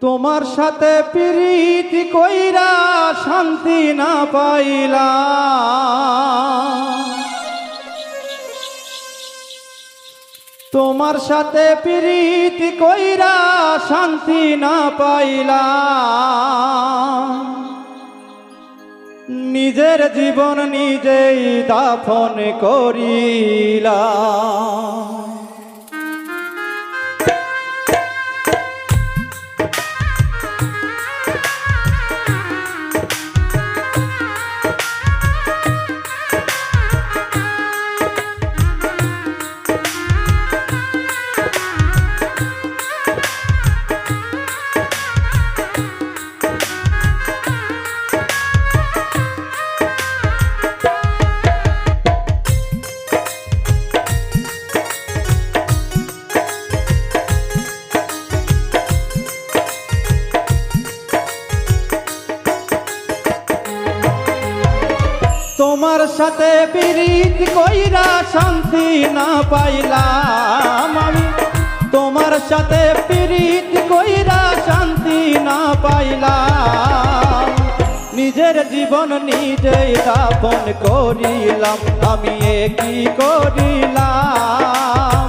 তোমার সাথে প্রীতি কইরা শান্তি না পাইলাম, তোমার সাথে প্রীতি কইরা শান্তি না পাইলাম। নিজের জীবন নিজেই দাফন করিলাম। তোমার সাথে প্রীতি কইরা শান্তি না পাইলাম আমি, তোমার সাথে প্রীতি কইরা শান্তি না পাইলাম। নিজের জীবন নিজেই দাফন করিলাম, আমি কি করিলাম?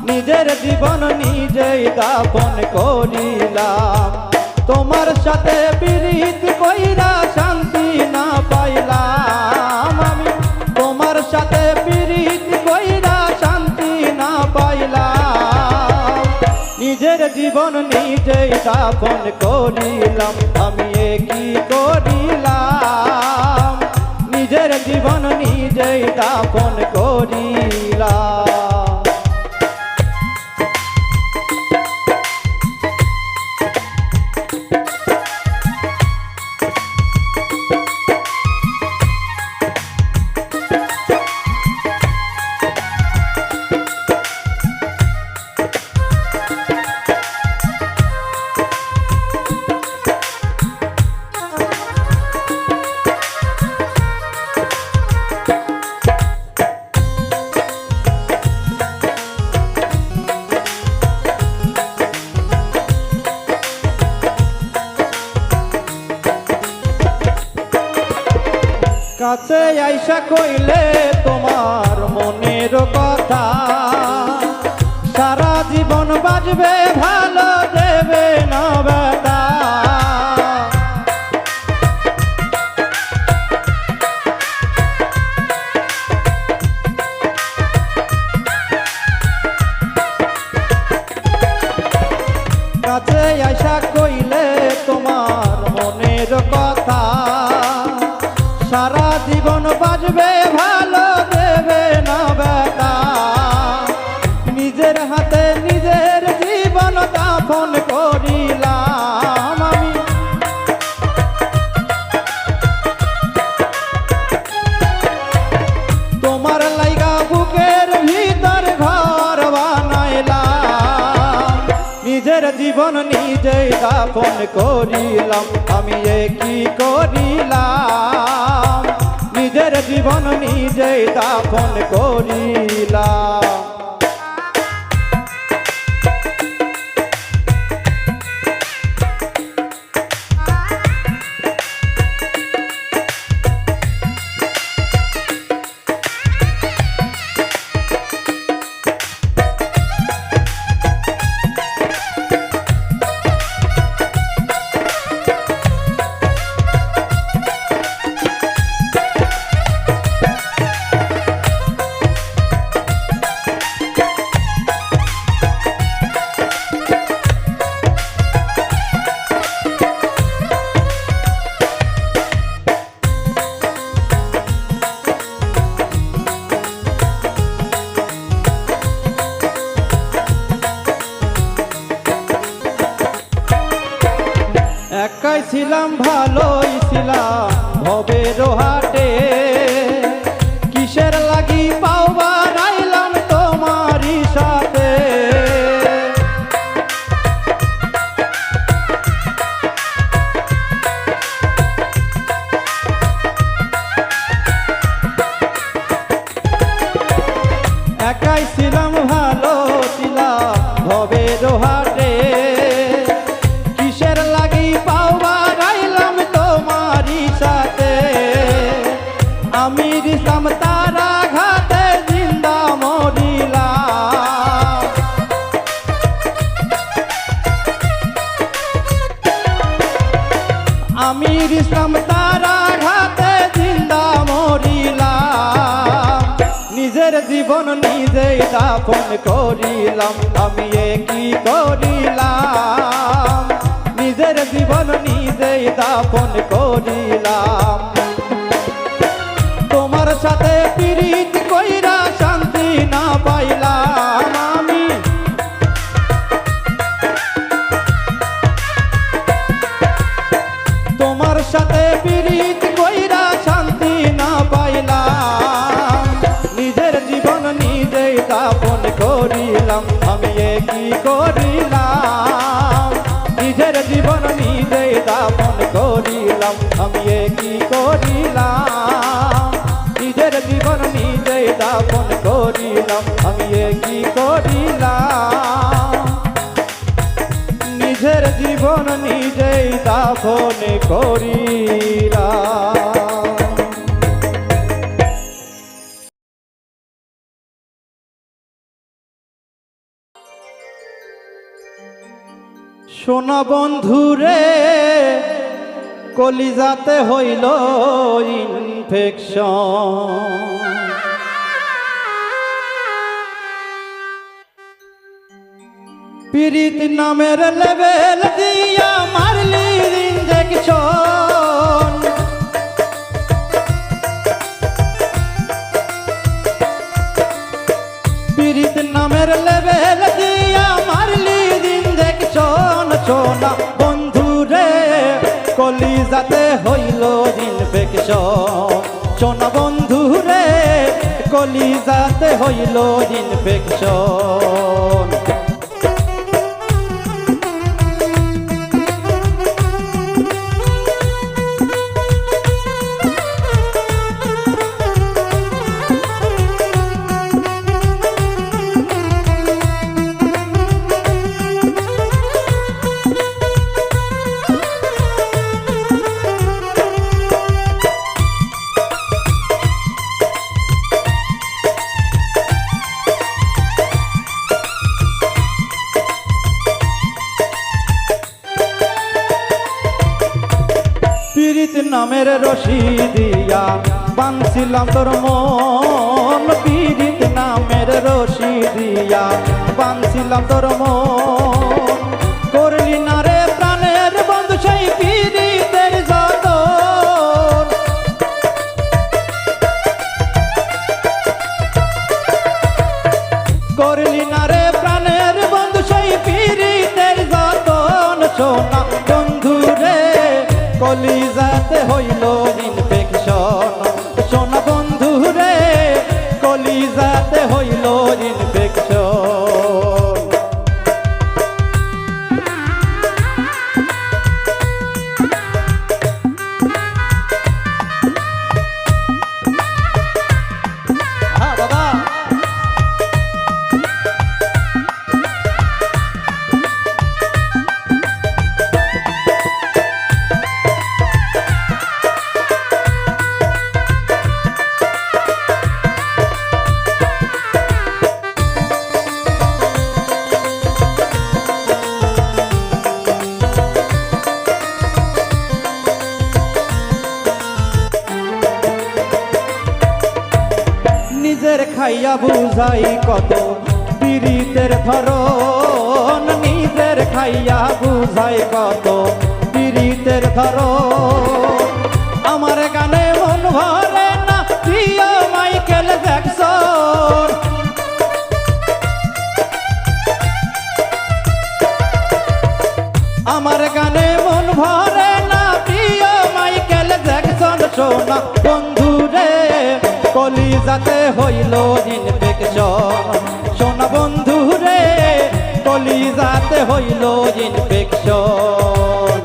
নিজের জীবন নিজেই দাফন করিলাম। তোমার সাথে প্রীতি কইরা শান্তি না পাইলাম আমি, তোমার সাথে প্রীতি কইরা শান্তি না পাইলাম। নিজের জীবন নিজেই দাফন করিলাম, আমি কি করিলাম? নিজের জীবন নিজেই দাফন করিলাম। কাছে আইসা কইলে তোমার মনের কথা, সারা জীবন বাজবে ভালো দেবে না ব্যথা। কাছে আইসা কইলে তোমার মনের কথা, সারা জীবন বাজবে ভালো দেবে না ব্যথা। নিজের হাতে নিজের জীবন দাফন করিলাম আমি, তোমার লাইগা বুকের ভিতর ঘর বানাইলাম। নিজের জীবন নিজেই দাফন করিলাম, আমি কি করিলাম? নিজের জীবন নিজেই দাফন করিলাম। একাই ছিলাম ভালোই ছিলাম ভবের হাটে, কিসের লাগি পাওয়া রাইলাম তোমারই সাথে। একাই ছিলাম ভালো ছিলাম ভবের হাটে, কিসের আমির ইসলাম তার আঘাতে জিন্দা মরিলাম, নিজের জীবন নিজেই দাফন করিলাম, আমি এ কি করিলাম, নিজের জীবন নিজেই দাফন করিলাম। তোমার সাথে পীড়িত কইরা শান্তি না পাইলাম আমি, তোমার সাথে পীড়িত কইরা শান্তি না পাইলাম, নিজের জীবন নিজেই দাফন করিলাম, আমি এ কি করিলাম, নিজের জীবন নিজেই দাফন করিলাম, আমি এ কি করিলাম, নিজের জীবন নিজেই দাফন করিলাম, আমি এ কি করিলাম, নিজের জীবন নিজেই দাফন করিলাম। সোনা বন্ধুরে কলিজাতে হইল ইনফেকশন, পীড়িত নামের লেবেল দিয়া মারলি ইনজেকশন, পীড়িত নামের লেবেল দিয়া মারলি ইনজেকশন। সোনা বন্ধুরে কলিজাতে হইল ইনফেকশন, সোনা বন্ধুরে কলিজাতে হইল ইনফেকশন। পীড়িত নামের রশি দিয়া বাঁধছিলাম তোর মন, পীড়িত নামের রশি দিয়া বাঁধছিলাম তোর মন, করলি না রে প্রাণের বন্ধু সেই পীড়িতের যতন, করলি না রে প্রাণের বন্ধু সেই পীড়িতের যতন। সোনা বন্ধু রে কলিজাতে হইল ইনফেকশন, সোনা বন্ধু রে কলিজাতে হইল ইনফেকশন। হ্যাঁ বাবা, নিজের খাইয়া বুঝাই কত পীড়িতের ধরন, নিজের খাইয়া বুঝাই কত পীড়িতের ধরন, আমার গানে মন ভরে না প্রিয় মাইকেল জ্যাকসন, আমার গানে মন ভরে না প্রিয় মাইকেল জ্যাকসন। সোনা বন্ধু রে কলিজাতে হইল ইনফেকশন, সোনা বন্ধু রে কলিজাতে হইল ইনফেকশন।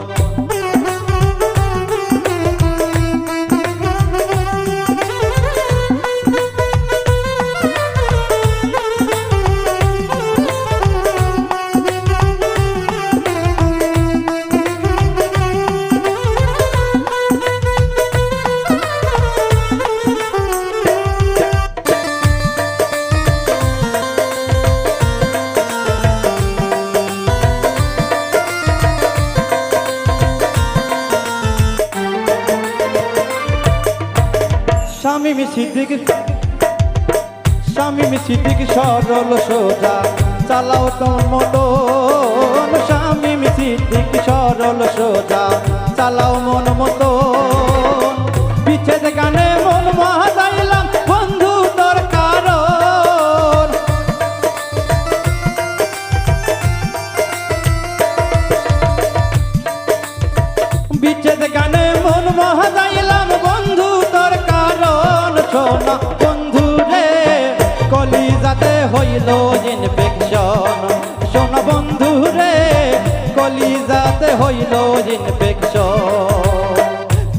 শামীম সিদ্দিক সরল সোজা চালাও তোর মতন, শামীম সিদ্দিক সরল সোজা চালাও মন মতন। বিচ্ছেদ গানে মন মহাজাইলাম বন্ধু তোর কারণ, বিচ্ছেদ গানে মন মহাজাইলাম বন্ধু তোর কারণ। শোনা বন্ধু রে কলিজাতে হইল ইনফেকশন, শোনা বন্ধু রে কলিজাতে হইল ইনফেকশন।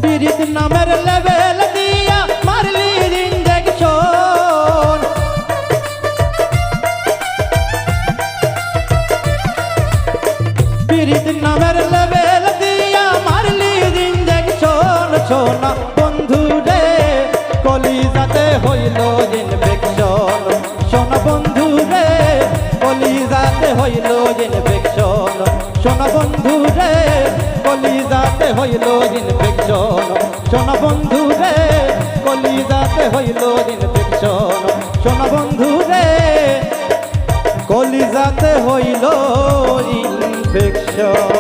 পিরিত নামের লেভেল দিয়া মারলি ইনজেকশন, পিরিত নামের লেভেল দিয়া মারলি ইনজেকশন। শোনা বন্ধু রে কলিজাতে হইল ইনফেকশন, শোনা বন্ধু রে কলিজাতে হইল ইনফেকশন, শোনা বন্ধু রে কলিজাতে হইল ইনফেকশন, শোনা বন্ধু রে কলিজাতে হইল ইনফেকশন, শোনা বন্ধু রে কলিজাতে হইল ইনফেকশন।